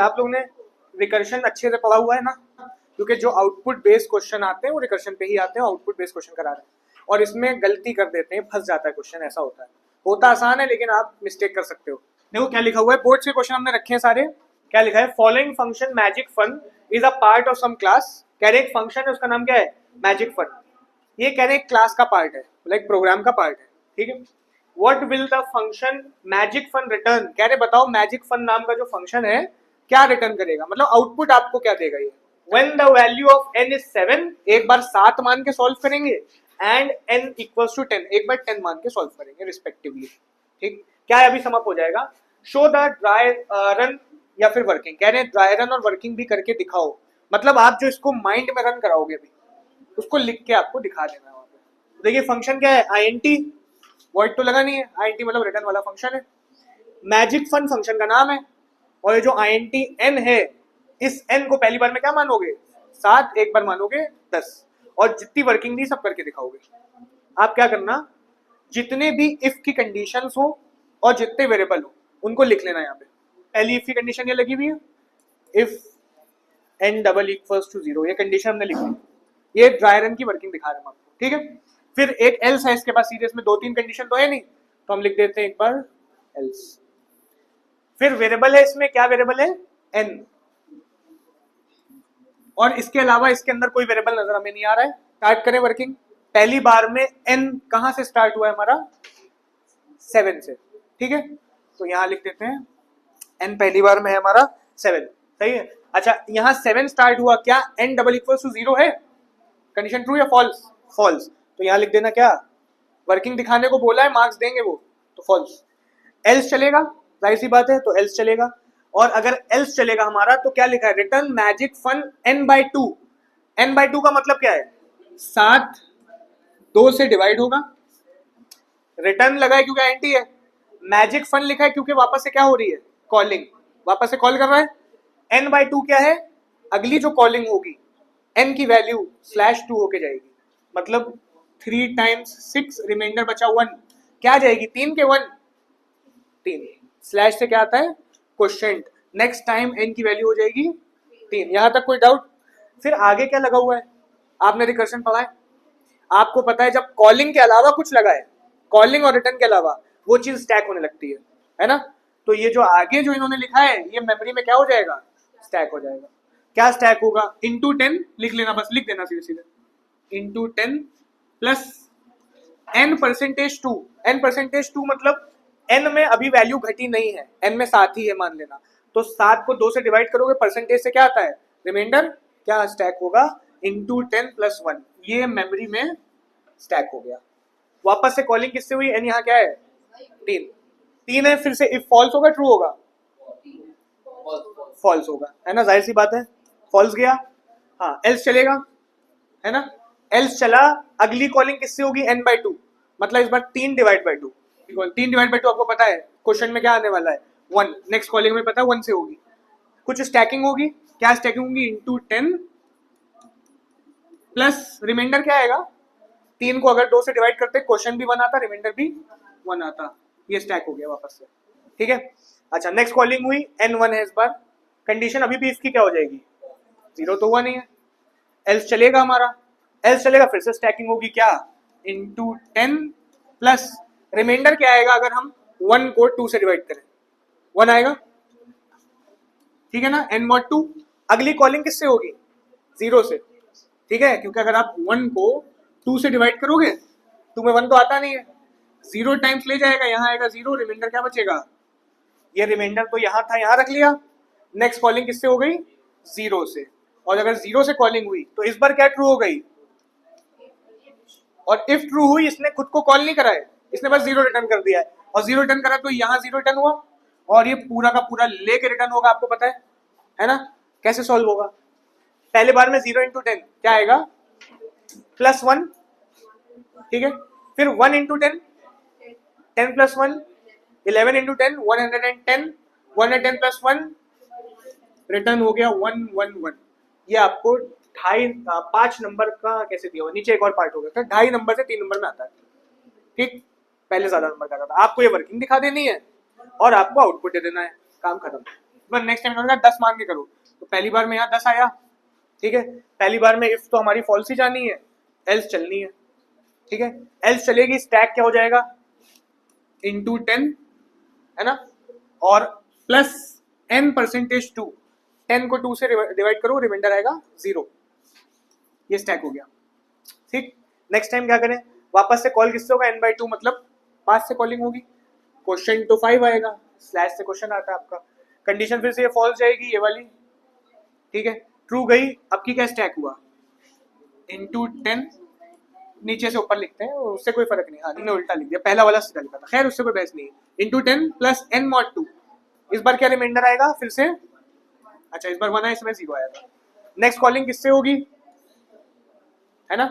आप लोगों ने रिकर्शन अच्छे से पढ़ा हुआ है ना, क्योंकि जो आउटपुट बेस्ड क्वेश्चन आते हैं वो रिकर्शन पे ही आते हैं, आउटपुट बेस्ड क्वेश्चन करा रहे हैं और इसमें गलती कर देते हैं, फंस जाता है क्वेश्चन। ऐसा होता आसान है लेकिन आप मिस्टेक कर सकते हो। देखो क्या लिखा हुआ है, बोर्ड से क्वेश्चन हमने रखे हैं सारे। क्या लिखा है, following function magic fun is a part of some class. कह रहे एक फंक्शन है, उसका नाम क्या है, मैजिक फन। ये कह रहे एक क्लास का पार्ट है, लाइक प्रोग्राम का पार्ट है, ठीक है। What will the function magic fun return. कह रहे बताओ मैजिक फन नाम का जो फंक्शन है क्या रिटर्न करेगा, मतलब आउटपुट आपको क्या देगा ये। When the value of n is 7, एक बार 7 मान के सॉल्व करेंगे, एंड n equals to 10, एक बार 10 मान के सॉल्व करेंगे रिस्पेक्टिवली। ठीक, क्या है अभी समअप हो जाएगा। शो द ड्राई रन या फिर वर्किंग। कह रहे हैं ड्राई रन और वर्किंग भी करके दिखाओ, मतलब आप जो इसको माइंड में रन कराओगे अभी उसको लिख के आपको दिखा देना है वहां पे। देखिए फंक्शन क्या है, int, वॉइड तो लगा नहीं है, int मतलब रिटर्न वाला फंक्शन है। मैजिक फन फंक्शन का नाम है, और ये जो int n है, इस n को पहली बार में क्या मानोगे 7, एक बार मानोगे 10, और जितनी वर्किंग दी सब करके दिखाओगे। आप क्या करना, जितने भी इफ की कंडीशंस हो और जितने वेरिएबल हो उनको लिख लेना। यहाँ पे पहली इफ की कंडीशन ये लगी हुई है, if n double equals to 0, ये कंडीशन हमने लिख ली। ये ड्राई रन की वर्किंग दिखा रहे हैं आपको, ठीक है। फिर एक एल्स है इसके पास, सीरीज में 2-3 कंडीशन तो है नहीं, तो हम लिख देते हैं एक बार एल्स। फिर वेरिएबल है इसमें, क्या वेरिएबल है, n, और इसके अलावा इसके अंदर कोई वेरिएबल नजर हमें नहीं आ रहा है। स्टार्ट करें वर्किंग। पहली बार में n कहां से स्टार्ट हुआ है हमारा, 7 से, ठीक है। तो यहां लिख देते हैं n पहली बार में है हमारा 7, सही है। अच्छा यहां 7 स्टार्ट हुआ, क्या n डबल इक्वल टू 0 है, कंडीशन ट्रू या फॉल्स, फॉल्स। तो यहां लिख देना क्या, वर्किंग दिखाने को बोला है, मार्क्स देंगे वो, तो फॉल्स। एल्स चलेगा, जाहिर सी बात है, तो एल्स चलेगा। और अगर एल्स चलेगा हमारा तो क्या लिखा है, return magic fun n/2। n/2 का मतलब क्या है, 7 2 से डिवाइड होगा। रिटर्न लगा है क्योंकि एंटी है, मैजिक फन लिखा है क्योंकि वापस से क्या हो रही है, कॉलिंग, वापस से कॉल कर रहा है। n/2 क्या है, अगली जो कॉलिंग होगी n की वैल्यू /2 होके जाएगी, मतलब 3 टाइम्स 6, रिमाइंडर बचा 1, क्या जाएगी 3 के 1, 3 स्लैश से क्या आता है, क्वोशिएंट। नेक्स्ट टाइम n की वैल्यू हो जाएगी 3। यहां तक कोई डाउट। फिर आगे क्या लगा हुआ है, आपने रिकर्शन पढ़ा है, आपको पता है जब कॉलिंग के अलावा कुछ लगा है, कॉलिंग और रिटर्न के अलावा, वो चीज स्टैक होने लगती है ना। तो ये जो आगे जो इन्होंने लिखा है ये मेमोरी में क्या हो जाएगा, स्टैक हो जाएगा। क्या स्टैक होगा, इंटू 10 लिख लेना, बस लिख देना सीधे सीधे, इंटू 10 प्लस n%2। n%2 मतलब n में अभी वैल्यू घटी नहीं है, n में 7 ही है मान लेना, तो 7 को 2 से डिवाइड करोगे, परसेंटेज से क्या आता है, रिमाइंडर, क्या स्टैक होगा, इंटू 10 प्लस 1, ये मेमोरी में स्टैक हो गया। वापस से कॉलिंग किससे हुई, n यहाँ क्या है 3 है, फिर से इफ फॉल्स होगा ट्रू होगा, फॉल्स होगा, है ना, जाहिर सी बात है, फॉल्स गया। हाँ एल्स चलेगा, है ना, एल्स चला, अगली कॉलिंग किससे होगी, n/2, मतलब इस बार 3 डिवाइड बाई 2, 3 डिवाइड बाई 2 आपको पता है क्वेश्चन में क्या आने वाला है 1, नेक्स्ट कॉलिंग में पता है 1 से होगी, कुछ स्टैकिंग होगी, क्या स्टैकिंग होगी, इंटू 10 प्लस रिमाइंडर क्या आएगा, 3 को अगर 2 से डिवाइड करते क्वेश्चन भी 1 आता, रिमाइंडर भी 1 आता, ये स्टैक हो गया वापस से, ठीक है। अच्छा नेक्स्ट कॉलिंग हुई, n1 है इस बार, कंडीशन अभी भी इसकी क्या हो जाएगी, 0 तो हुआ नहीं है, एल्स चलेगा हमारा, एल्स चलेगा, फिर से स्टैकिंग होगी, क्या इंटू 10 प्लस रिमाइंडर क्या आएगा, अगर हम 1 को 2 से डिवाइड करें 1 आएगा, ठीक है ना, n mod 2। अगली कॉलिंग किससे होगी, 0 से, ठीक है, क्योंकि अगर आप 1 को 2 से डिवाइड करोगे 2 में 1 तो आता नहीं है, 0 टाइम्स ले जाएगा, यहाँ आएगा 0, रिमाइंडर क्या बचेगा, ये रिमाइंडर तो यहाँ था, यहाँ रख लिया। नेक्स्ट कॉलिंग किससे हो गई, 0 से, और अगर 0 से कॉलिंग हुई तो इस बार क्या ट्रू हो गई, और इफ ट्रू हुई, इसने खुद को कॉल नहीं करा है, इसने बस 0 रिटर्न कर दिया है, और 0 रिटर्न करा तो यहाँ 0 रिटर्न हुआ, और ये पूरा का पूरा लेके रिटर्न होगा, आपको पता है ना। कैसे सॉल्व होगा, पहले बार में 0 इंटू 10 क्या आएगा, +1, ठीक है, फिर 1 into 10, 10 plus 1, 11 into 10, 110, 110 plus 1, return हो गया 111। ये आपको 5 नंबर का कैसे दिया हुआ, नीचे एक और पार्ट हो गया था, 2.5 नंबर से 3 नंबर में आता है, ठीक, पहले ज्यादा नंबर का था। आपको ये वर्किंग दिखा देनी है और आपको आउटपुट दे देना है, काम खत्म। बार नेक्स्ट टाइम करूंगा 10 मान के करो, तो पहली बार में यहाँ 10 आया, ठीक है, पहली बार में इफ तो हमारी फॉल्स ही जानी है, एल्स चलनी है, ठीक है, एल्स चलेगी, स्टैक क्या हो जाएगा इंटू 10, है ना, और प्लस n%2, 10 को 2 से डिवाइड करो, रिमाइंडर आएगा 0, ये स्टैक हो गया, ठीक। नेक्स्ट टाइम क्या करें, वापस से कॉल किससे होगा, n/2 मतलब 5 से कॉलिंग होगी, क्वेश्चन तो 5 आएगा, स्लैश से क्वेश्चन आता है आपका, कंडीशन फिर से ये फॉल्स जाएगी, ये वाली, ठीक है, ट्रू गई, अब की क्या स्टैक हुआ इंटू 10, नीचे से ऊपर लिखते हैं, उससे कोई फर्क नहीं, हाँ उल्टा लिख दिया, पहला वाला सीधा लिखा था, खैर उससे कोई बहस नहीं है, इंटू 10 प्लस n/2, इस बार क्या रिमाइंडर आएगा फिर से, अच्छा इस बार 1 है, इसमें 0 आया था, नेक्स्ट कॉलिंग किससे होगी, है ना,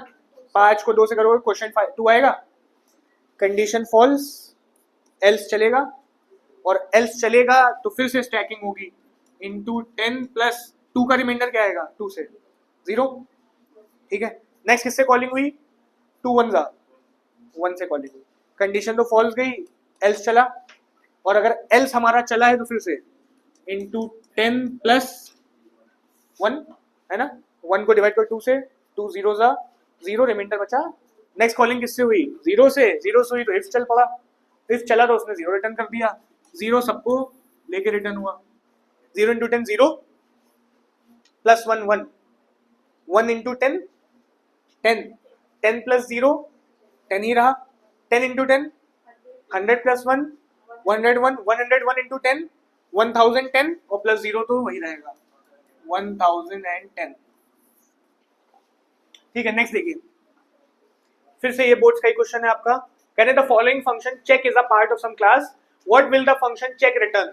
5 को 2 से करोगे क्वेश्चन 2 आएगा, कंडीशन फॉल्स, एल्स चलेगा, और एल्स चलेगा तो फिर से स्टैकिंग होगी इंटू 10 प्लस 2 का रिमाइंडर क्या आएगा 2 से 0, ठीक है। नेक्स्ट किससे कॉलिंग हुई, 2 1 1 से कॉलिंग हुई, कंडीशन तो फॉल्स गई, एल्स चला, और अगर एल्स हमारा चला है तो फिर से इंटू 10 प्लस 1, है ना, 1 को डिवाइड कर 2 से, 2 0 0, रिमाइंडर बचा, नेक्स्ट कॉलिंग किससे हुई 0 से हुई तो इफ चल पड़ा, इफ चला तो उसने 0 रिटर्न कर दिया, 0 सबको लेके रिटर्न हुआ, 0 इंटू 10 0 प्लस 1 1, 1 इंटू 10 10, 10 प्लस 0 10 ही रहा, 10 इंटू 10 100 प्लस 1 101, 101 इंटू 10 1010, और प्लस 0 तो वही रहेगा 1010, ठीक है। नेक्स्ट देखिए, फिर से ये बोर्ड्स का ही क्वेश्चन है आपका, कहने the following function check is a part of some class, what will the function check return,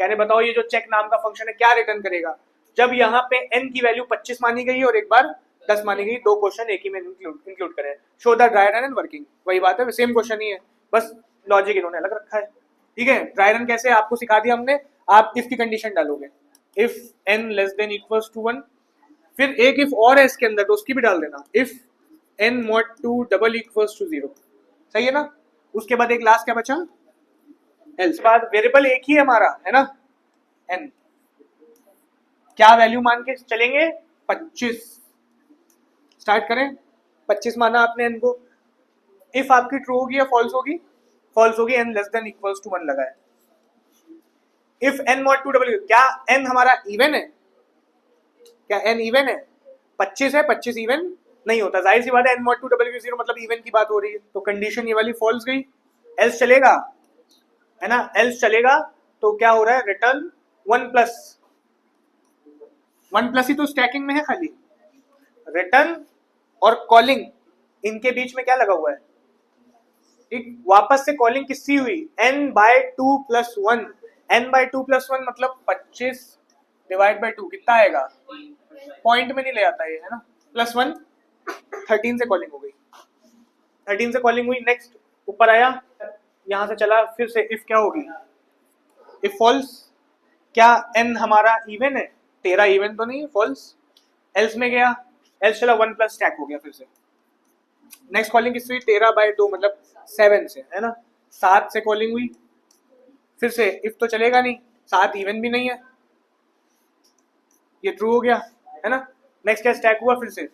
कहने बताओ ये जो चेक नाम का फंक्शन है क्या रिटर्न करेगा, जब यहाँ पे n की वैल्यू 25 मानी गई और एक बार 10 मानी गई, दो क्वेश्चन एक ही में इंक्लूड करें, show the dry run and working, वही बात है, सेम क्वेश्चन ही है, बस लॉजिक इन्होंने अलग रखा है, ठीक है। ड्राई रन कैसे आपको सिखा दिया हमने, आप इफ की कंडीशन डालोगे, if n less than equals to 1, फिर एक इफ और है इसके अंदर तो उसकी भी डाल देना, if n mod 2 double equals to 0, सही है ना, उसके बाद एक लास्ट क्या बचा एल्स, बाद वेरिएबल एक ही है हमारा, है ना, n, क्या वैल्यू मान के चलेंगे 25, स्टार्ट करें, 25 माना आपने n को, इफ आपकी ट्रू होगी या फॉल्स होगी, फॉल्स होगी, n less than equals to 1 लगा है, इफ n mod 2 डबल, क्या n हमारा इवन है, क्या n इवन है, 25 है, 25 इवन नहीं होता, जाहिर सी बात है n mod 2 डबल 0 मतलब इवन की बात हो रही है, तो कंडीशन ये वाली फॉल्स गई, एल्स चलेगा, है ना, एल्स चलेगा तो क्या हो रहा है, रिटर्न 1 प्लस ही तो स्टैकिंग में है खाली, रिटर्न और कॉलिंग इनके बीच में क्या लगा हुआ है, एक वापस से कॉलिंग किसकी हुई n/2 + 1, n/2 + 1 मतलब 25 डिवाइड बाय 2 कितना आएगा, पॉइंट में नहीं ले आता ये, है ना, +1, 13 से कॉलिंग हो गई, 13 से कॉलिंग हुई, नेक्स्ट ऊपर आया, यहां से चला, फिर से इफ क्या होगी, इफ फॉल्स, क्या n हमारा इवन है, 13 इवन तो नहीं है, फॉल्स, एल्स में गया, एल्स चला 1 प्लस स्टैक हो गया, फिर से नेक्स्ट कॉलिंग किससे हुई 13/2 मतलब 7 से, है ना, 7 से कॉलिंग हुई, फिर से इफ तो चलेगा नहीं, 7 इवन भी नहीं है, ये ट्रू हो गया, है ना, नेक्स्ट क्या स्टैक हुआ, फिर से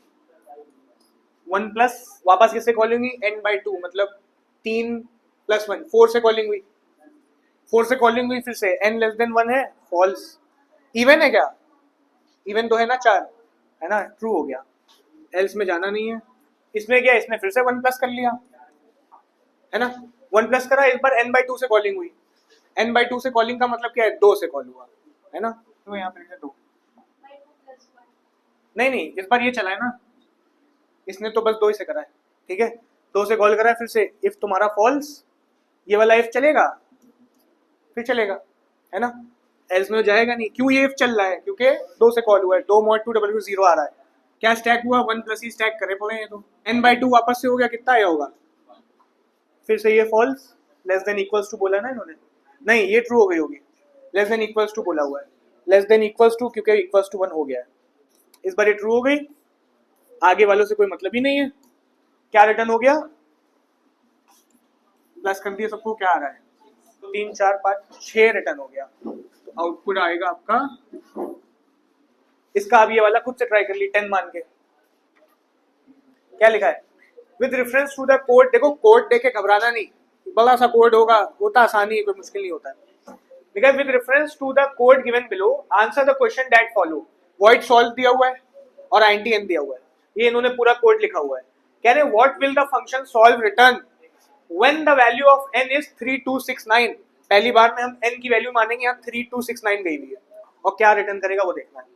1 प्लस, वापस किससे कॉलिंग हुई n/2 मतलब 3 + 1, 4 से कॉलिंग हुई, 4 से कॉलिंग हुई, फिर से n लेस देन 1 है, फॉल्स, इवन है क्या, इवन तो है ना 4, है ना, ट्रू हो गया, एल्स में जाना नहीं है, इसमें क्या, इसने फिर से 1 प्लस कर लिया, है ना, 1 प्लस करा, इस बार n/2 से कॉलिंग हुई, n/2 से कॉलिंग का मतलब क्या है, 2 से कॉल हुआ, है ना, तो यहाँ पे 2, नहीं इस बार ये चला है ना, इसने तो बस 2 ही से करा है, ठीक है, 2 से कॉल करा है, फिर से इफ तुम्हारा फॉल्स, ये वाला इफ चलेगा, फिर चलेगा, है ना, एल्स में जाएगा नहीं, क्यों ये इफ चल रहा है, क्योंकि 2 से कॉल हुआ है, 2 mod 2 डबल 0 आ रहा है, क्या स्टैक हुआ 1 प्लस ही स्टैक करे पड़े हैं, तो n/2 वापस से हो गया, कितना आया होगा, फिर से ये false, less than equals to बोला ना इन्होंने, नहीं ये ट्रू हो गई होगी, लेस देन इक्वल्स टू बोला हुआ है, लेस देन इक्वल्स टू क्योंकि इक्वल्स टू 1 हो गया है, इस बार ये ट्रू हो गई, आगे वालों से कोई मतलब ही नहीं है, क्या रिटर्न हो गया, प्लस कर दिया सबको, क्या आ रहा है 3 4 5 6 रिटर्न हो गया, तो आउटपुट आएगा आपका इसका। अब ये वाला खुद से ट्राई कर ली 10 मान के। क्या लिखा है? With reference to the code. देखो कोड देख के घबराना नहीं, बड़ा सा कोड होगा, होता आसानी है, कोई मुश्किल नहीं होता है। देखा with reference to the code given below answer the question that follow. Void solve दिया हुआ है और INT n दिया हुआ है, ये इन्होंने पूरा कोड लिखा हुआ है। कह रहे what will the function solve return when the value of n is 3269। पहली बार में हम n की वैल्यू मानेंगे, यहाँ 3269 गई हुई है, और क्या रिटर्न करेगा वो देखना है।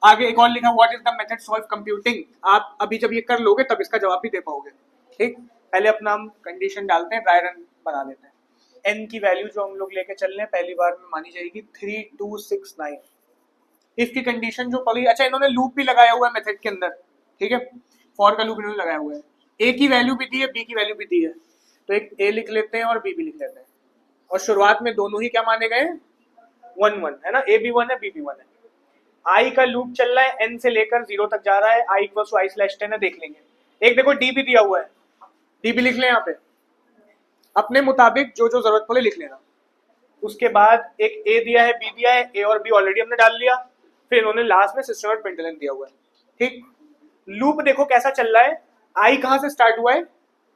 आगे एक और लिखा what is the method solve computing. आप अभी जब ये कर लोगे तब इसका जवाब भी दे पाओगे। ठीक, पहले अपना हम कंडीशन डालते हैं, ड्राई रन बना लेते हैं। n की वैल्यू जो हम लोग लेके चल रहे हैं पहली बार में मानी जाएगी 3269। इफ की कंडीशन जो पड़ी, अच्छा इन्होंने लूप भी लगाया हुआ है मेथड के अंदर, ठीक है, फॉर का लूप इन्होंने लगाया हुआ है। a की वैल्यू भी दी है, b की वैल्यू भी दी है, तो एक a लिख लेते हैं और b भी लिख लेते हैं। और शुरुआत में दोनों ही क्या माने गए? 1 1 है ना, a भी 1 है, b भी 1 है। i का लूप चल रहा है n से लेकर 0 तक जा रहा है, i = i/10 है, देख लेंगे। एक देखो d भी दिया हुआ है, d भी लिख लें यहाँ पे, अपने मुताबिक जो जो जरूरत पड़े लिख लेना। उसके बाद एक a दिया है, b दिया है, a और b ऑलरेडी हमने डाल लिया। फिर इन्होंने लास्ट में सिस्टम और पेंटलन दिया हुआ है। ठीक, लूप देखो कैसा चल रहा है, i कहां से स्टार्ट हुआ है?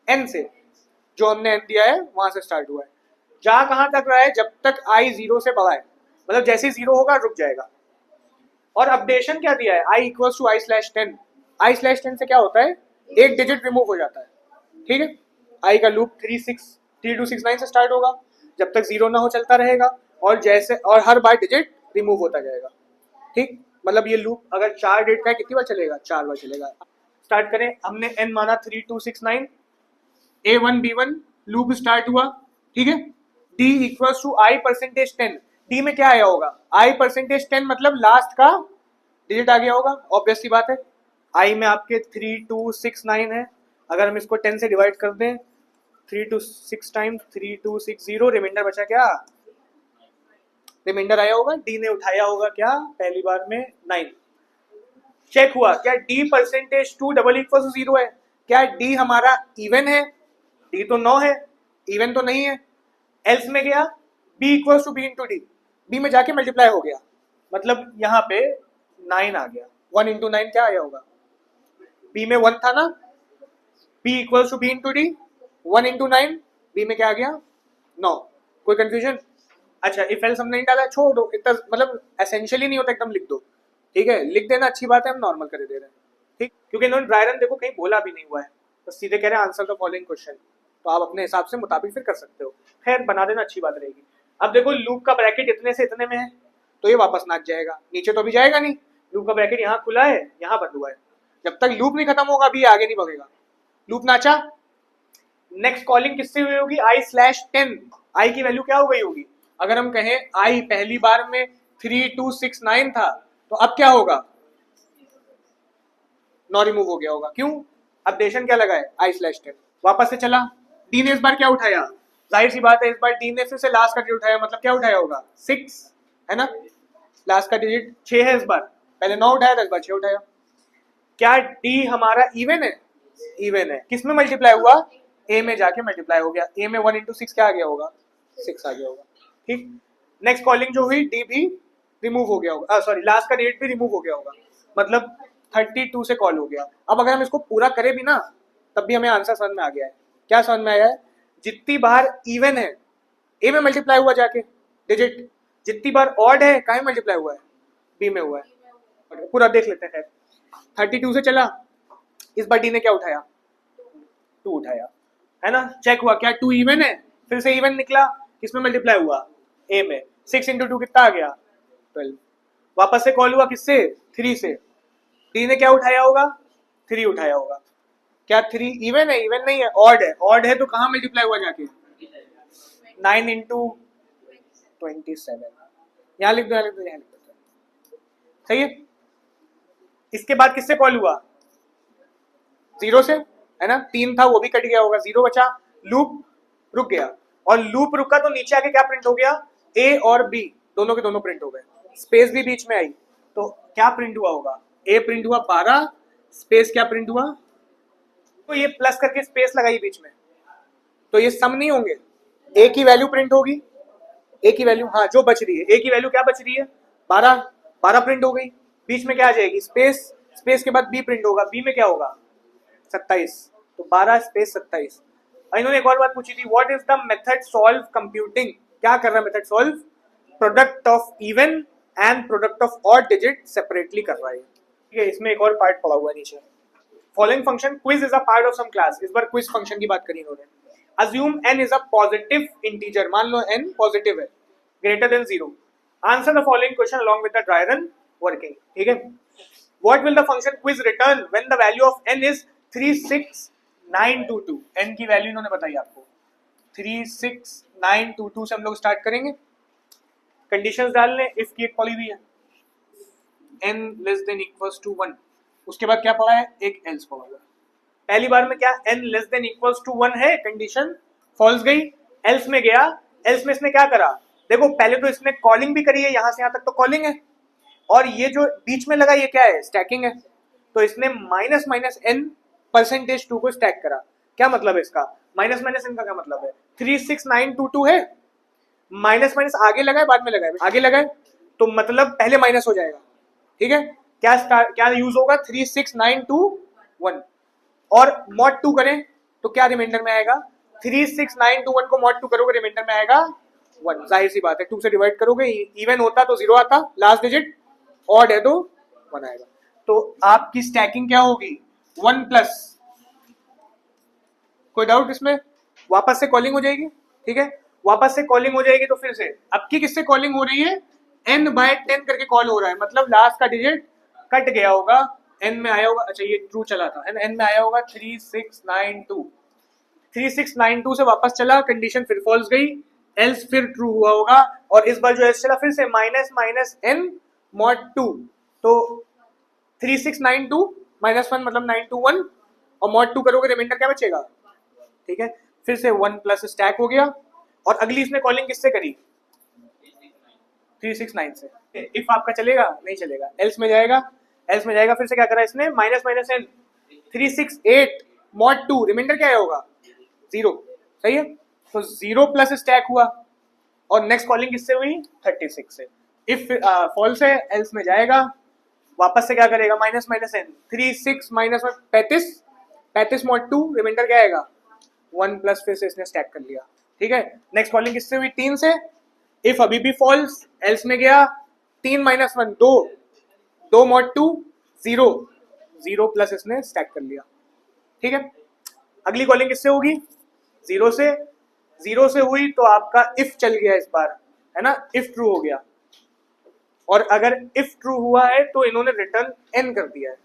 n से, जो हमने n दिया है वहां से स्टार्ट हुआ है। जा कहां तक रहा है? जब तक i 0 से बड़ा है, मतलब जैसे ही 0 होगा रुक जाएगा। और अपडेशन क्या दिया है? i = i/10। i/10 से क्या होता है? एक डिजिट रिमूव हो जाता है। ठीक है, i का लूप 3269 से स्टार्ट होगा, जब तक 0 ना हो चलता रहेगा, और जैसे और हर बार डिजिट रिमूव होता जाएगा। ठीक, मतलब ये लूप अगर 4 डिजिट का है कितनी बार चलेगा? 4 बार चलेगा। स्टार्ट करें, हमने n माना 3269, a1 b1 लूप स्टार्ट हुआ। ठीक है, d = i%10। d में क्या आया होगा? i%10 मतलब लास्ट का डिजिट आ गया होगा, ऑब्वियस सी बात है। i में आपके 3269 है, अगर हम इसको 10 से डिवाइड कर दें, 3 to 6 टाइम्स 3260, रिमाइंडर बचा क्या? रिमाइंडर आया होगा, d ने उठाया होगा क्या? पहली बार में 9। चेक हुआ क्या d%2 = 0 है? क्या d हमारा इवन है? d तो 9 है, इवन तो नहीं है। एल्स में गया b = b × d, b में जाके मल्टीप्लाई हो गया, मतलब यहाँ पे 9 आ गया। 1 × 9 क्या आया होगा? b में 1 था ना, b = b × d, 1 × 9, b में क्या आ गया? 9। कोई कंफ्यूजन? अच्छा, इफ एल्स हमने नहीं डाला, छोड़ दो, इतना मतलब एसेंशियली नहीं होता, एकदम लिख दो। ठीक है, लिख देना अच्छी बात है, हम नॉर्मल कर दे रहे हैं। ठीक, क्योंकि इन्होंने ड्राई रन देखो कहीं बोला भी नहीं हुआ है, तो सीधे कह रहे हैं आंसर द फॉलोइंग क्वेश्चन, तो आप अपने हिसाब से मुताबिक फिर कर सकते हो। खैर बना देना अच्छी बात रहेगी। अब देखो लूप का ब्रैकेट इतने से इतने में है, तो ये वापस नाच जाएगा, नीचे तो अभी जाएगा नहीं। लूप का ब्रैकेट यहाँ खुला है, यहाँ बंद हुआ है, जब तक लूप नहीं खत्म होगा अभी आगे नहीं बढ़ेगा। लूप नाचा, नेक्स्ट कॉलिंग किससे हुई होगी? i/10। i की वैल्यू क्या हो गई होगी? अगर हम कहें i पहली बार में 3269 था, तो अब क्या होगा? 9 रिमूव हो गया होगा। क्यों? अपडेशन क्या लगा है? i/10। वापस से चला, d ने इस बार क्या उठाया? जाहिर सी बात है इस बार d ने फिर से लास्ट का डिजिट उठाया, मतलब क्या उठाया होगा? 6 है ना, लास्ट का डिजिट 6 है इस बार, पहले 9 उठाया था, इस बार 6 उठाया। क्या d हमारा इवन है? इवन है। किस में मल्टीप्लाई हुआ? a में जाके मल्टीप्लाई हो गया, a में 1 × 6 क्या आ गया होगा? 6 आ गया होगा। ठीक, नेक्स्ट कॉलिंग जो हुई d भी रिमूव हो गया होगा, सॉरी लास्ट का डिजिट भी रिमूव हो गया होगा, मतलब 32 से कॉल हो गया। अब अगर हम इसको पूरा करें भी ना, तब भी हमें आंसर समझ में आ गया है। क्या समझ में आया है? जितनी बार इवन है a में मल्टीप्लाई हुआ जाके डिजिट, जितनी बार ऑड है कहाँ मल्टीप्लाई हुआ है? b में हुआ है। पूरा देख लेते हैं। 32 से चला, इस बार d ने क्या उठाया? 2 उठाया, है ना। चेक हुआ क्या 2 इवन है? फिर से इवन निकला, किसमें मल्टीप्लाई हुआ? a में। 6 × 2 कितना आ गया? 12। वापस से कॉल हुआ किससे? 3 से। d ने क्या उठाया होगा? 3 उठाया होगा। क्या 3 इवन है? इवन नहीं है, ऑड है। ऑड है तो कहाँ मल्टीप्लाई हुआ जाके? 9 × 27। यहाँ लिख दो, यहाँ लिख दो, यहाँ लिख दो, सही है। इसके बाद किससे कॉल हुआ? 0 से, है ना। 3 था वो भी कट गया होगा, 0 बचा, लूप रुक गया। और लूप रुका तो नीचे आके क्या प्रिंट हो गया? a और b दोनों के दोनों प्रिंट हो गए, स्पेस भी बीच में आई, तो क्या प्रिंट हुआ होगा? a प्रिंट हुआ 12, स्पेस क्या प्रिंट हुआ? तो ये प्लस करके स्पेस लगाई बीच में, तो ये सम नहीं होंगे, a की वैल्यू प्रिंट होगी, ए की वैल्यू, हाँ जो बच रही है, ए की वैल्यू क्या बच रही है 12, 12 प्रिंट हो गई, बीच में क्या आ जाएगी स्पेस, स्पेस के बाद बी प्रिंट होगा, बी में क्या होगा 27, तो 12 स्पेस 27। इन्होंने एक और बात पूछी थी, what is the method solve computing, क्या कर रहा है method solve, product of even and product of odd digit separately कर रहा है। ठीक है, इसमें एक और पार्ट पड़ा हुआ है नीचे, following function quiz is a part of some class, इस बार क्विज फंक्शन की बात करी इन्होंने। Assume n is a positive integer, मान लो n पॉजिटिव है, greater than 0, answer the following question along with the dry run working. ठीक है, what will the function quiz return when the value of n is 36922, n की value इन्होंने बताई आपको 36922 से हम लोग स्टार्ट करेंगे, कंडीशंस डालने, इफ की एक पड़ी हुई है n less than equals to 1, उसके बाद क्या पढ़ा है, एक एल्स पढ़ा हुआ है। पहली बार में क्या n less than equals to 1 है, कंडीशन फॉल्स गई, एल्स में गया, एल्स में इसने क्या करा, देखो पहले तो इसने कॉलिंग भी करी है, यहां से यहां तक तो कॉलिंग है, और ये जो बीच में लगा ये क्या है, स्टैकिंग है, तो इसने माइनस माइनस n परसेंटेज 2 को स्टैक करा। क्या मतलब है इसका, माइनस माइनस n का क्या मतलब है, 36922 है, माइनस माइनस आगे लगाए बाद में लगाए, आगे लगाए तो मतलब पहले माइनस हो जाएगा। ठीक है, क्या यूज होगा 36921, और मॉड 2 करें तो क्या रिमाइंडर में आएगा, 36921 को मॉड 2 करोगे रिमाइंडर में आएगा 1, जाहिर सी बात है 2 से डिवाइड करोगे, इवन होता तो 0 आता, लास्ट डिजिट ऑड है तो 1 आएगा, तो आपकी स्टैकिंग क्या होगी 1 प्लस, कोई डाउट इसमें, वापस से कॉलिंग हो जाएगी। ठीक है, वापस से कॉलिंग हो जाएगी, तो फिर से अब की किससे कॉलिंग हो रही है, n/10 करके कॉल हो रहा है, मतलब लास्ट का डिजिट कट गया होगा, n में आया होगा, अच्छा ये ट्रू चला था, n में आया होगा 3692 से वापस चला, कंडीशन फिर फॉल्स गई, एल्स फिर ट्रू हुआ होगा, और इस बार जो एल्स चला फिर से माइनस माइनस n मॉड 2, तो 3692 -1 मतलब 921, और मॉड 2 करोगे रिमाइंडर क्या बचेगा। ठीक है, फिर से 1 प्लस स्टैक हो गया, और अगली इसने कॉलिंग किससे करी 369 से, इफ आपका चलेगा नहीं चलेगा, एल्स में जाएगा, एल्स में जाएगा, फिर से क्या करा इसने minus minus n 368 mod 2, remainder क्या होगा 0, सही है, तो 0 प्लस स्टैक हुआ, और नेक्स्ट कॉलिंग किससे हुई 36 से, इफ फॉल्स है एल्स में जाएगा, वापस से क्या करेगा minus minus n 36 minus 35 mod 2, remainder क्या आएगा 1 प्लस, फिर से इसने स्टैक कर लिया। ठीक है, नेक्स्ट कॉलिंग किससे हुई 3 से, इफ अभी भी फॉल्स, एल्स में गया 3 माइनस 1 2 मॉड 2 0 प्लस इसने स्टैक कर लिया। ठीक है, अगली कॉलिंग किससे होगी 0 से हुई, तो आपका इफ चल गया इस बार, है ना, इफ ट्रू हो गया, और अगर इफ ट्रू हुआ है तो इन्होंने रिटर्न n कर दिया है,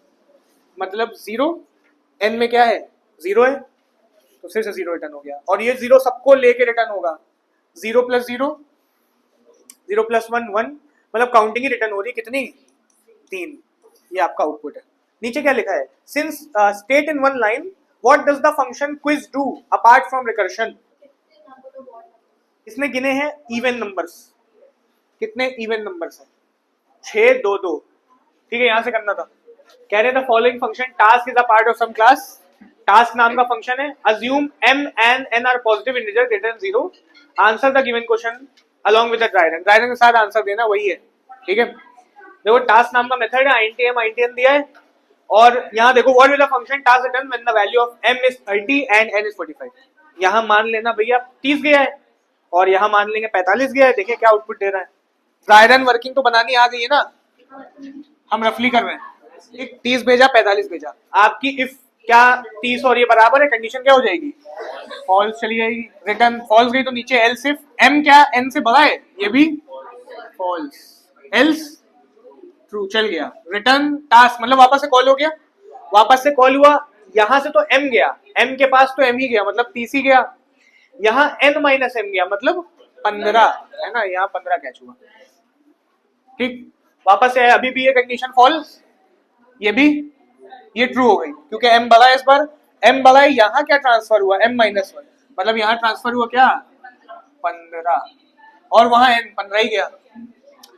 मतलब 0, n में क्या है 0 है, तो फिर से 0 रिटर्न हो गया, और ये 0 सबको लेके रिटर्न होगा, 0 प्लस 0 प्लस 1 1, मतलब काउंटिंग ही रिटर्न हो रही है, कितनी 3, ये आपका आउटपुट है। नीचे क्या लिखा है, since state in one line what does the function quiz do apart from recursion, इसने गिने हैं इवन नंबर्स, कितने इवन नंबर्स हैं 6 2 2। ठीक है, यहां से करना था, कह रहे थे following function task is a part of some class, task नाम का फंक्शन है, assume m and n are positive integer greater than 0, answer the given question along with the dry run, dry run के साथ answer देना वही है। ठीक है, देखो टास्क नाम का मेथड है, INT दिया है, और यहाँ देखो what will the function task return when the value of m is 30 and n is 45, यहाँ मान लेना भैया 30 गया है, और यहाँ मान लेंगे 45 गया है, देखिए क्या आउटपुट दे रहा है, ड्राई रन वर्किंग तो बनानी आ गई है ना, हम रफली कर रहे हैं, 30 भेजा 45 भेजा, आपकी इफ क्या 30 और ये बराबर है, कंडीशन क्या हो जाएगी फॉल्स चली जाएगी, रिटर्न फॉल्स गई तो नीचे एल्स इफ m क्या n से बड़ा है, ये भी फॉल्स, एल्स ट्रू चल गया, रिटर्न टास्क मतलब वापस से कॉल हो गया, वापस से कॉल हुआ, यहां से तो m गया, m के पास तो m ही गया मतलब 30 ही गया, यहाँ n माइनस m गया मतलब 15, है ना, यहाँ 15 कैच हुआ। ठीक, वापस से अभी भी ये कंडीशन फॉल्स, ये भी ये ट्रू हो गई, क्योंकि m बड़ा है, इस बार m बड़ा है, यहाँ क्या ट्रांसफर हुआ m-1, मतलब यहाँ ट्रांसफर हुआ क्या 15, और वहां n 15 ही गया,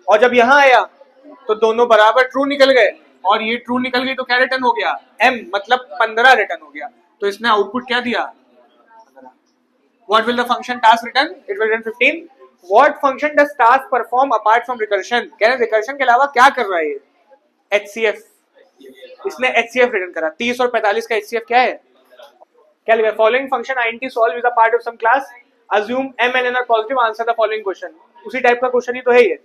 और जब यहाँ आया तो दोनों बराबर ट्रू निकल गए, और ये ट्रू निकल गई तो क्या रिटर्न हो गया m मतलब 15 रिटर्न हो गया, तो इसने आउटपुट क्या दिया 15। What will the function task return, it will return 15, what function does task perform apart from recursion, कह रहे रिकर्शन के अलावा क्या कर रहा है ये, एचसीएफ, इसने एचसीएफ रिटर्न करा। 30 और 45 का एचसीएफ क्या है, क्या लिखा, following function INT solve is a part of some class, assume m and n are positive, answer the following question. उसी टाइप का क्वेश्चन ही तो है ये।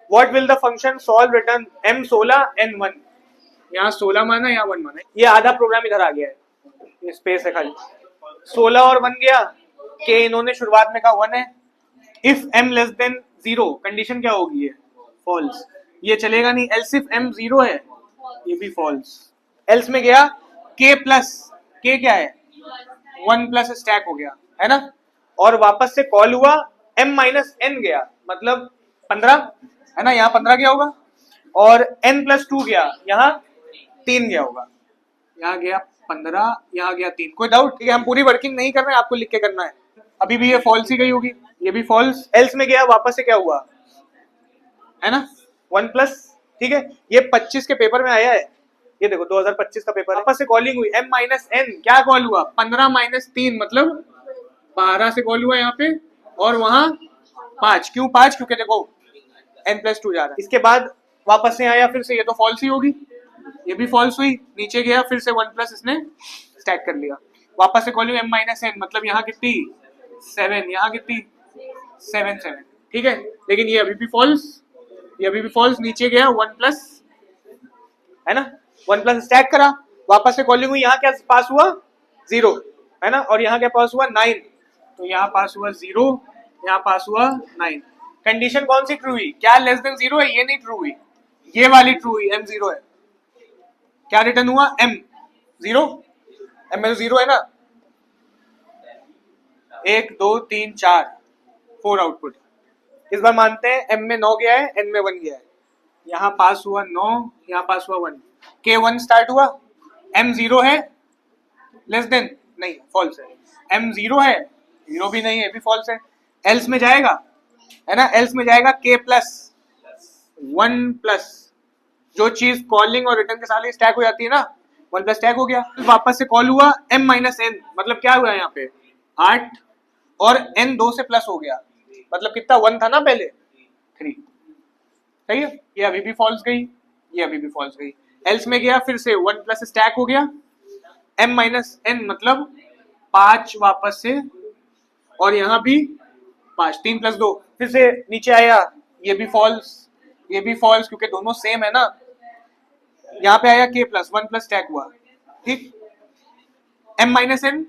What will the function solve return m 16 n 1, यहाँ 16 माना, यहाँ 1 माना, ये आधा प्रोग्राम इधर आ गया है, ये स्पेस है खाली, 16 और 1 गया, के इन्होंने शुरुआत में कहा 1 है, if m less then 0 condition क्या होगी, ये फॉल्स, ये चलेगा नहीं, एल्स इफ m 0 है, ये भी फॉल्स, एल्स में गया k प्लस, k क्या है 1 प्लस स्टैक हो गया है ना, और वापस से कॉल हुआ m माइनस n गया, मतलब 15 है ना, यहाँ 15 गया होगा, और n प्लस 2 गया, यहाँ 3 गया होगा, यहाँ गया 15, यहाँ गया 3, कोई डाउट, ठीक है, हम पूरी वर्किंग नहीं कर रहे हैं, आपको लिख के करना है, अभी भी ये फॉल्स ही गई होगी, ये भी फॉल्स, एल्स में गया, वापस से क्या हुआ है ना 1 प्लस, ठीक है, ये 25 के पेपर में आया है, ये देखो 2025 का पेपर है, वापस से कॉलिंग हुई m माइनस n, क्या कॉल हुआ 15 माइनस 3 मतलब 12 से कॉल हुआ यहाँ पे, और वहां 5, क्यों 5, क्योंकि देखो n प्लस 2 जा रहा है, इसके बाद वापस से आया फिर से, ये तो फॉल्स ही होगी, ये भी फॉल्स हुई, नीचे गया फिर से 1 प्लस इसने स्टैक कर लिया, वापस से कॉल हुई m माइनस n, मतलब यहाँ कितनी 7, यहाँ कितनी 7 7, ठीक है, लेकिन ये अभी भी फॉल्स, ये अभी भी फॉल्स, नीचे गया 1 प्लस है ना, 1 प्लस स्टैक करा, वापस से कॉलिंग हुई, यहाँ क्या पास हुआ 0 है ना, और यहाँ क्या पास हुआ 9, तो यहाँ पास हुआ 0, यहाँ पास हुआ 9, कंडीशन कौन सी ट्रू हुई, क्या लेस देन 0 है, ये नहीं ट्रू हुई, ये वाली ट्रू हुई, m 0 है, क्या रिटर्न हुआ m 0, m में 0 है ना, 1 2 3 4 4 आउटपुट, इस बार मानते हैं m में 9 गया है, n में 1 गया है, यहाँ पास हुआ 9, यहाँ पास हुआ 1, k 1 स्टार्ट हुआ, m 0 है, लेस देन नहीं, फॉल्स है, m 0 है, 0 भी नहीं है, भी फॉल्स है, एल्स में जाएगा है ना, एल्स में जाएगा k प्लस 1 प्लस, जो चीज कॉलिंग और रिटर्न के साथ स्टैक हो जाती है ना, 1 प्लस स्टैक हो गया, वापस से कॉल हुआ m माइनस n, मतलब क्या हुआ यहाँ पे 8, और n 2 से प्लस हो गया, मतलब कितना 1 था ना पहले 3, सही है, ये अभी भी फॉल्स गई, ये अभी भी फॉल्स गई, एल्स में गया फिर से 1 प्लस स्टैक हो गया, m माइनस n मतलब 5 वापस से, और यहाँ भी 5, 3 प्लस 2, फिर से नीचे आया, ये भी फॉल्स, ये भी फॉल्स, क्योंकि दोनों सेम है ना, यहाँ पे आया k प्लस 1 प्लस स्टैक हुआ, ठीक, m माइनस n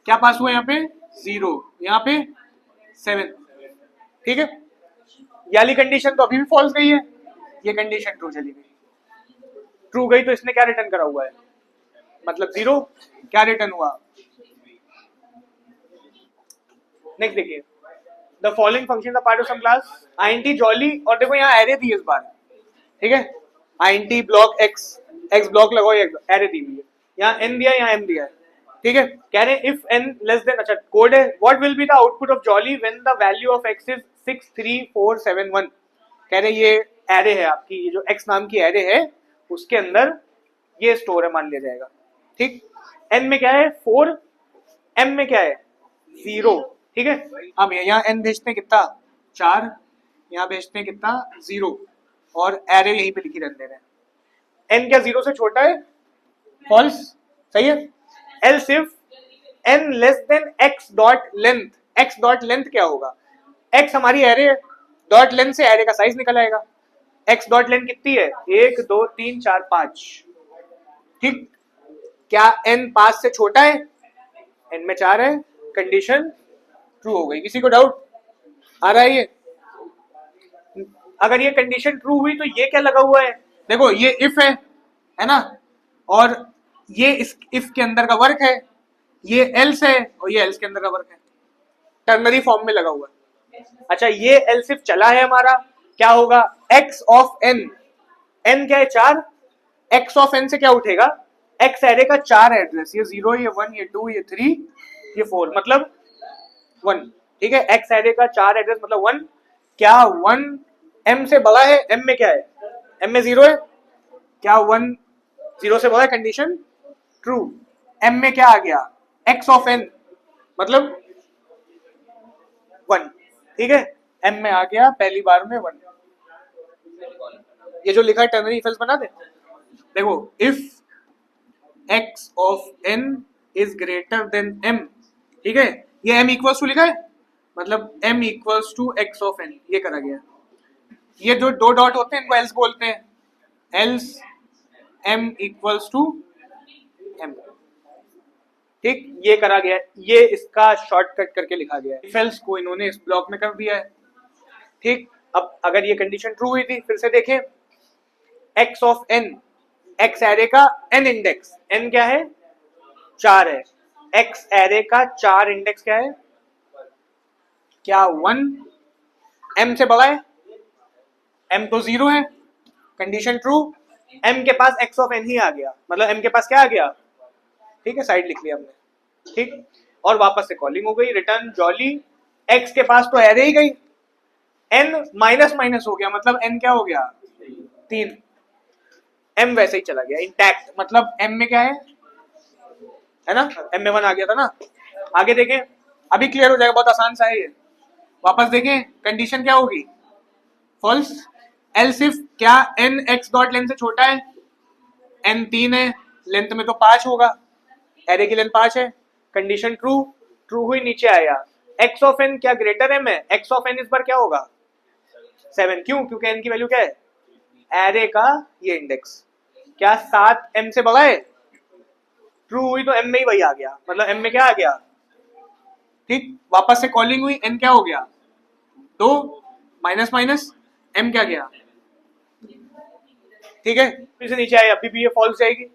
क्या पास हुआ यहाँ पे 0, यहाँ पे 7, ठीक है, ये वाली कंडीशन तो अभी भी फॉल्स गई है, ये कंडीशन ट्रू चली गई, ट्रू गई तो इसने क्या रिटर्न करा हुआ है, मतलब 0, क्या रिटर्न हुआ, नेक्स्ट देखिए, the following function part of some class int jolly, और देखो यहाँ एरे दी है इस बार, ठीक है, int ब्लॉक x ब्लॉक लगाओ, एरे दी हुई है, यहाँ n दिया, यहाँ m दिया है, ठीक है, कह रहे हैं इफ n लेस देन, अच्छा कोड है, what will be the output of jolly when the value of x is 6 3 4 7 1, कह रहे ये एरे है आपकी, ये जो x नाम की एरे है उसके अंदर ये स्टोर है मान लिया जाएगा, ठीक, n में क्या है 4, m में क्या है 0, ठीक है, अब यहाँ n भेजते हैं कितना 4, यहाँ भेजते हैं कितना 0, और एरे यहीं पे लिखी रख दे रहे हैं, n क्या 0 से छोटा है, फॉल्स, सही है, else if n less than x dot length, x dot length क्या होगा, x हमारी एरे है, डॉट लेंथ से एरे का साइज निकल आएगा, x डॉट लेंथ कितनी है 1 2 3 4 5, ठीक, क्या n 5 से छोटा है, n में 4 है, कंडीशन ट्रू हो गई, किसी को डाउट आ रहा है ये, अगर ये कंडीशन ट्रू हुई तो ये क्या लगा हुआ है, देखो ये इफ है ना, और ये इस इफ के अंदर का वर्क है, ये एल्स है, और ये एल्स के अंदर का वर्क है, टर्नरी फॉर्म में लगा हुआ है, अच्छा ये एल्स इफ चला है हमारा, क्या होगा x ऑफ n, n क्या है 4, x ऑफ n से क्या उठेगा, x एरे का 4 एड्रेस, ये 0 ये 1 ये 2 ये 3 ये 4 मतलब 1, ठीक है, x एरे का 4 एड्रेस मतलब 1, क्या 1 m से बड़ा है, m में क्या है, m में 0 है, क्या 1 0 से बड़ा है, कंडीशन ट्रू, m में क्या आ गया x ऑफ n मतलब 1, ठीक है, m में आ गया पहली बार में 1। ये जो लिखा है टर्नरी इफ एल्स बना दे। देखो if x of n is greater than m, ठीक है, ये m इक्वल्स टू लिखा है, मतलब m equals to x of n, ये करा गया। ये जो दो डॉट होते हैं इनको एल्स बोलते हैं, else m equals to m, ठीक, ये करा गया, ये इसका शॉर्टकट करके लिखा गया है। इफ एल्स को इन्होंने इस ब्लॉक में कर दिया है, ठीक। अब अगर ये कंडीशन ट्रू हुई थी, फिर से देखें, x of n, x array का n इंडेक्स, n क्या है 4 है, x एरे का 4 इंडेक्स क्या है, क्या 1 m से बड़ा है, m तो 0 है, कंडीशन ट्रू, m के पास x ऑफ n ही आ गया, मतलब m के पास क्या आ गया, ठीक है, साइड लिख लिया हमने, ठीक। और वापस से कॉलिंग हो गई, रिटर्न जॉली, x के पास तो एरे ही गई, n माइनस माइनस हो गया, मतलब n क्या हो गया 3, m वैसे ही चला गया इंटैक्ट, मतलब m में क्या है ना, m में 1 आ गया था ना। आगे देखें, अभी क्लियर हो जाएगा, बहुत आसान सा है ये। वापस देखें, कंडीशन क्या होगी, फॉल्स, एल्स इफ क्या n x डॉट लेंथ से छोटा है, n 3 है, लेंथ में तो 5 होगा, एरे की लेंथ 5 है, कंडीशन ट्रू, ट्रू हुई, नीचे आया, x ऑफ n क्या ग्रेटर m है, x ऑफ n इस बार क्या होगा 7, क्यों, क्योंकि n की वैल्यू क्या है, एरे का ये इंडेक्स, क्या 7 m से बड़ा है, ट्रू हुई तो m में ही वही आ गया, मतलब m में क्या आ गया, ठीक। वापस से कॉलिंग हुई, n क्या हो गया 2, माइनस माइनस m क्या गया, ठीक है। फिर से नीचे आए, अभी भी ये फॉल्स जाएगी,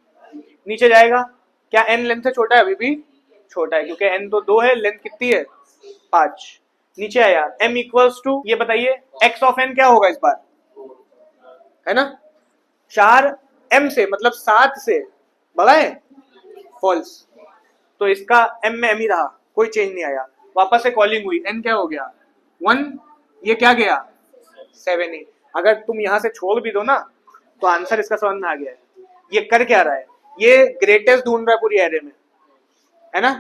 नीचे जाएगा, क्या n लेंथ से छोटा है, अभी भी छोटा है, क्योंकि n तो 2 है, लेंथ कितनी है 5, नीचे आया, m इक्वल्स टू, ये बताइए x ऑफ n क्या होगा इस बार, है ना 4 m से, मतलब 7 से बड़ा है, फॉल्स, तो इसका m में m ही रहा, कोई चेंज नहीं आया। वापस से कॉलिंग हुई, n क्या हो गया 1, ये क्या गया 7 ही। अगर तुम यहां से छोड़ भी दो ना, तो आंसर इसका समझ में आ गया है, ये कर क्या रहा है, ये ग्रेटेस्ट ढूंढ रहा है पूरी एरे में, है ना,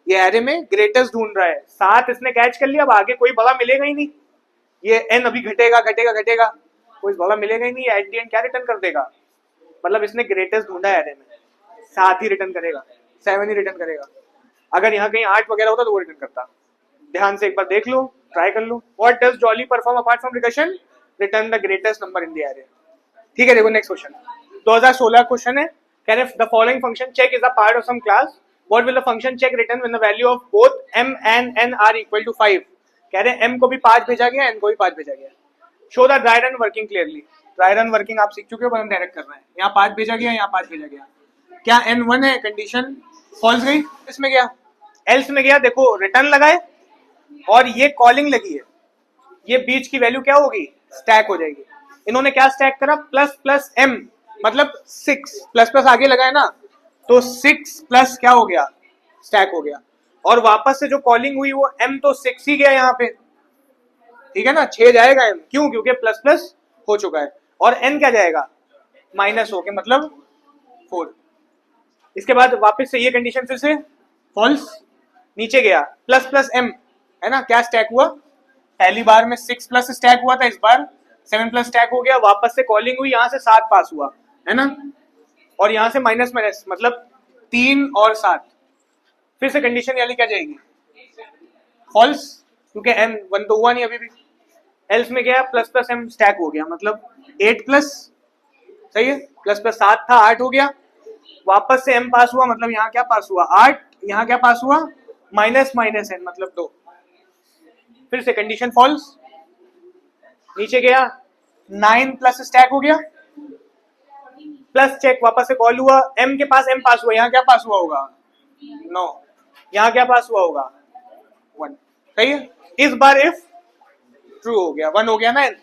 ये एरे में ग्रेटेस्ट ढूंढ रहा है, 7 इसने कैच कर लिया, अब आगे कोई बड़ा मिलेगा ही नहीं, ये n अभी घटेगा घटेगा घटेगा, कोई बड़ा मिलेगा ही नहीं, एट द एंड क्या रिटर्न कर देगा, मतलब इसने ग्रेटेस्ट ढूंढा है एरे में, 7 ही रिटर्न करेगा, 7 ही रिटर्न करेगा। अगर यहाँ कहीं 8 वगैरह होता तो वो रिटर्न करता। ध्यान से एक बार देख लो, ट्राई कर लो, what does jolly perform apart from recursion, return the greatest number in the array, ठीक है। देखो नेक्स्ट क्वेश्चन, 2016 क्वेश्चन है, can the following function check is a part of some class, what will the function check return when the value of both m and n are equal to 5, कह रहे हैं m को भी 5 भेजा गया, n को भी 5 भेजा गया, show the dry run working clearly, dry run working आप सीख चुके हो, पर हम डायरेक्ट कर रहे हैं, यहाँ 5 भेजा गया, यहाँ 5 भेजा गया, क्या n 1 है, कंडीशन फॉल्स गई, इसमें गया, एल्स में गया, देखो रिटर्न लगाए और ये कॉलिंग लगी है, ये बीच की वैल्यू क्या होगी स्टैक हो जाएगी, इन्होंने क्या स्टैक करा, प्लस प्लस m, मतलब 6 प्लस प्लस आगे लगाए ना, तो 6 प्लस क्या हो गया स्टैक हो गया, और वापस से जो कॉलिंग हुई वो m तो 6 ही गया यहाँ पे, ठीक है ना, 6 जाएगा m, क्यों, क्योंकि प्लस प्लस हो चुका है, और n क्या जाएगा माइनस हो के, मतलब 4। इसके बाद वापस से ये कंडीशन फिर से फॉल्स, नीचे गया, प्लस प्लस m, है ना, क्या स्टैक हुआ, पहली बार में 6 प्लस स्टैक हुआ था, इस बार 7 प्लस स्टैक हो गया, वापस से कॉलिंग हुई, यहाँ से 7 पास हुआ, है ना, और यहाँ से माइनस माइनस, मतलब 3 और 7, फिर से कंडीशन वाली क्या जाएगी फॉल्स, क्योंकि m 1 तो हुआ नहीं अभी भी, एल्स में गया, प्लस प्लस m स्टैक हो गया, मतलब 8 प्लस, सही है, प्लस प्लस 7 था 8 हो गया, वापस से m पास हुआ, मतलब यहाँ क्या पास हुआ 8, यहाँ क्या पास हुआ माइनस माइनस n, मतलब 2, फिर से कंडीशन फॉल्स, नीचे गया 9 प्लस स्टैक हो गया, प्लस चेक, वापस से कॉल हुआ, m के पास m पास हुआ, यहाँ क्या पास हुआ होगा 9, यहाँ क्या पास हुआ होगा 1, सही है। इस बार इफ ट्रू हो गया, 1 हो गया ना n,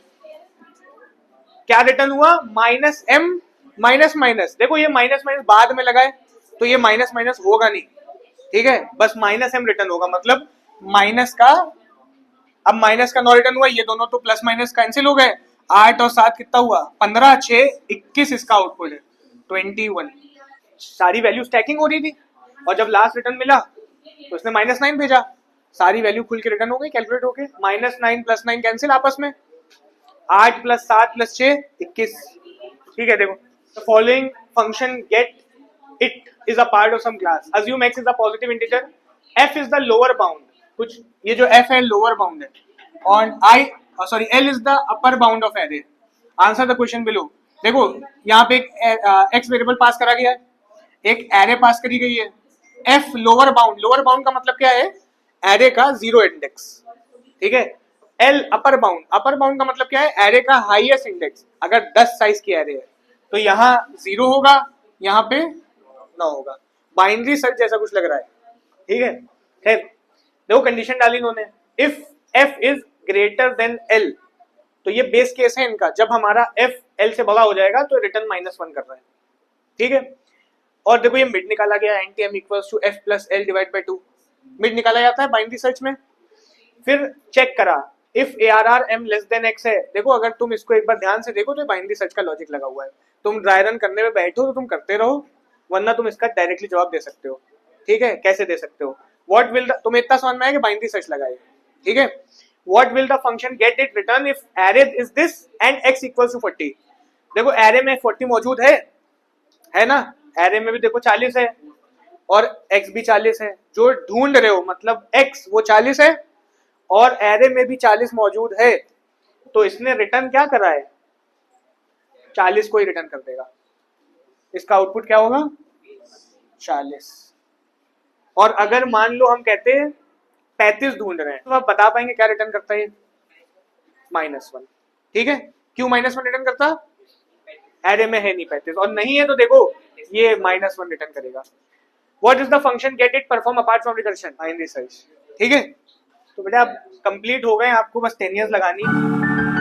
क्या रिटर्न हुआ माइनस m माइनस माइनस, देखो ये माइनस माइनस बाद में लगाए तो ये माइनस माइनस होगा नहीं, ठीक है, बस माइनस m रिटर्न होगा, मतलब माइनस का, अब माइनस का 9 रिटर्न हुआ, ये दोनों तो प्लस माइनस कैंसिल हो गए, 8 और 7 कितना हुआ 15, 6 21, इसका आउटपुट है 21, सारी वैल्यू स्टैकिंग हो रही थी, और जब लास्ट रिटर्न मिला तो इसने -9 भेजा, सारी वैल्यू खुल के रिटर्न हो गई, कैलकुलेट हो गए। -9 + 9 कैंसिल आपस में, 8 + 7 + 6 21। ठीक है, देखो following function get it is a part of some class, assume x is a positive integer, f is the lower bound, कुछ ये जो f है लोअर बाउंड है, और l is the upper bound of array. Answer the question below. देखो यहाँ पे एक x वेरिएबल पास करा गया है, एक एरे पास करी गई है, f lower bound, lower bound का मतलब क्या है, एरे का 0 इंडेक्स। ठीक है, l upper bound, upper bound का मतलब क्या है, एरे का हाईएस्ट इंडेक्स। अगर 10 साइज की एरे है तो यहाँ 0 होगा, यहाँ पे 9 होगा। बाइनरी सर्च जैसा कुछ लग रहा है। ठीक है, खैर देखो कंडीशन डाली इन्होंने, if f is greater than l, तो ये बेस केस है इनका, जब हमारा f l से बड़ा हो जाएगा तो रिटर्न -1 कर रहा है। ठीक है, और देखो ये मिड निकाला गया, NTM equals to f + l / 2, mid निकाला जाता है बाइनरी सर्च में। फिर चेक करा, if ARR m less than x है, देखो अगर तुम इसको एक बार ध्यान से देखो तो बाइनरी सर्च का लॉजिक लगा हुआ है। तुम ड्राई रन करने में बैठो तो तुम करते रहो, वरना तुम इसका डायरेक्टली जवाब दे सकते हो। ठीक है, कैसे दे सकते हो, व्हाट विल तुम्हें इतना समझ में आया कि बाइनरी सर्च लगाए। ठीक है, what will the function get it return if array is this and x equals to 40। देखो एरे में 40 मौजूद है ना, एरे में भी देखो 40 है और x भी 40 है, जो ढूंढ रहे हो मतलब x वो 40 है और एरे में भी 40 मौजूद है, तो इसने रिटर्न क्या करा है, 40 को ही रिटर्न कर देगा। इसका आउटपुट क्या होगा, 40। और अगर मान लो हम कहते हैं 35 ढूंढ रहे हैं, तो आप बता पाएंगे क्या रिटर्न करता है, -1। ठीक है, क्यों -1 रिटर्न करता, एरे में है नहीं 35, और नहीं है तो देखो ये -1 रिटर्न करेगा। What is the function get it perform apart from recursion, binary search. ठीक है, तो बेटा आप कंप्लीट हो गए, आपको बस 10 इयर्स लगानी है।